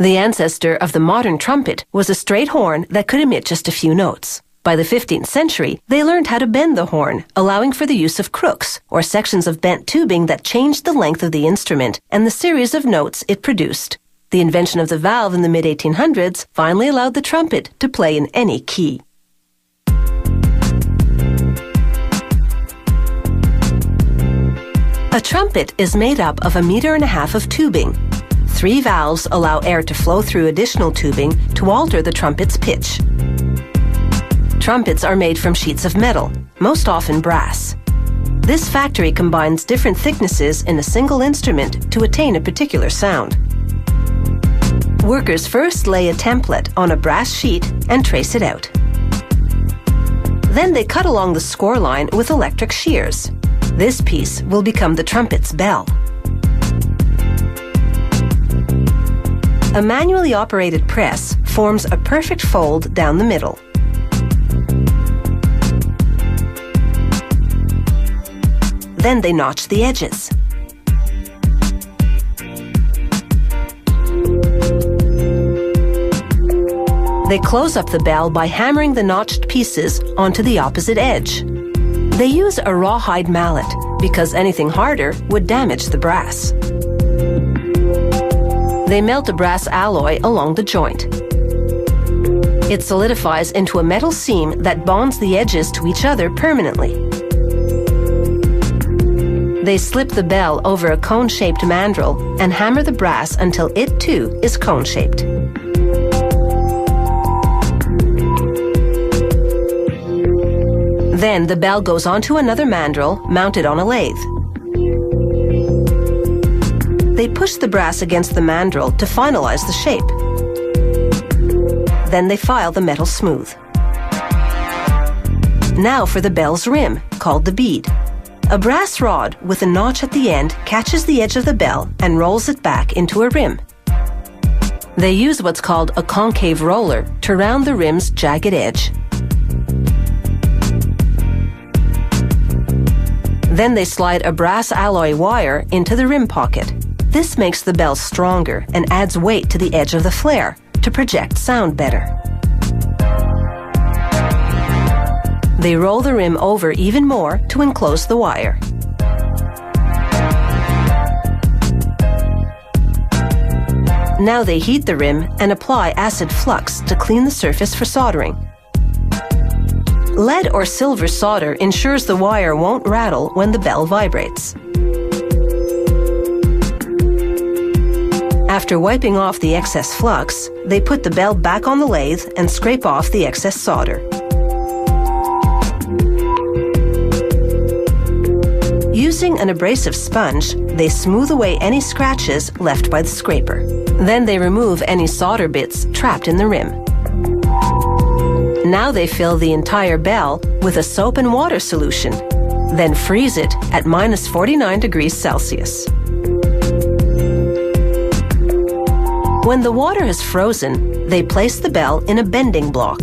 The ancestor of the modern trumpet was a straight horn that could emit just a few notes. By the 15th century, they learned how to bend the horn, allowing for the use of crooks, or sections of bent tubing that changed the length of the instrument and the series of notes it produced. The invention of the valve in the mid-1800s finally allowed the trumpet to play in any key. A trumpet is made up of 1.5 meters of tubing. 3 valves allow air to flow through additional tubing to alter the trumpet's pitch. Trumpets are made from sheets of metal, most often brass. This factory combines different thicknesses in a single instrument to attain a particular sound. Workers first lay a template on a brass sheet and trace it out. Then they cut along the score line with electric shears. This piece will become the trumpet's bell. A manually operated press forms a perfect fold down the middle. Then they notch the edges. They close up the bell by hammering the notched pieces onto the opposite edge. They use a rawhide mallet because anything harder would damage the brass. They melt a brass alloy along the joint. It solidifies into a metal seam that bonds the edges to each other permanently. They slip the bell over a cone-shaped mandrel and hammer the brass until it too is cone-shaped. Then the bell goes onto another mandrel mounted on a lathe. They push the brass against the mandrel to finalize the shape. Then they file the metal smooth. Now for the bell's rim, called the bead. A brass rod with a notch at the end catches the edge of the bell and rolls it back into a rim. They use what's called a concave roller to round the rim's jagged edge. Then they slide a brass alloy wire into the rim pocket. This makes the bell stronger and adds weight to the edge of the flare to project sound better. They roll the rim over even more to enclose the wire. Now they heat the rim and apply acid flux to clean the surface for soldering. Lead or silver solder ensures the wire won't rattle when the bell vibrates. After wiping off the excess flux, they put the bell back on the lathe and scrape off the excess solder. Using an abrasive sponge, they smooth away any scratches left by the scraper. Then they remove any solder bits trapped in the rim. Now they fill the entire bell with a soap and water solution, then freeze it at -49 degrees Celsius. When the water is frozen, they place the bell in a bending block.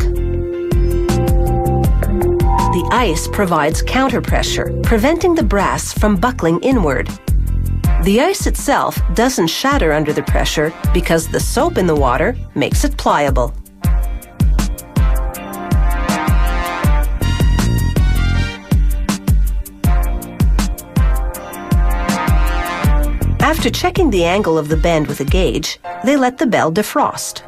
The ice provides counterpressure, preventing the brass from buckling inward. The ice itself doesn't shatter under the pressure because the soap in the water makes it pliable. After checking the angle of the bend with a gauge, they let the bell defrost.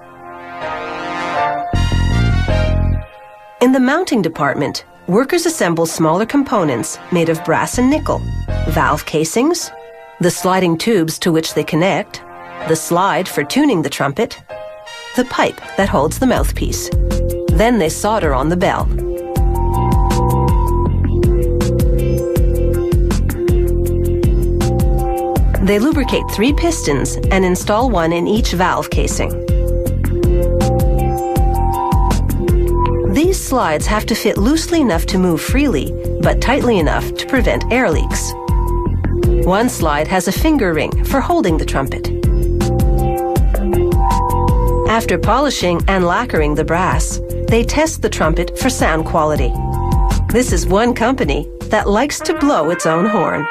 In the mounting department, workers assemble smaller components made of brass and nickel, valve casings, the sliding tubes to which they connect, the slide for tuning the trumpet, the pipe that holds the mouthpiece. Then they solder on the bell. They lubricate 3 pistons and install one in each valve casing. These slides have to fit loosely enough to move freely, but tightly enough to prevent air leaks. One slide has a finger ring for holding the trumpet. After polishing and lacquering the brass, they test the trumpet for sound quality. This is one company that likes to blow its own horn.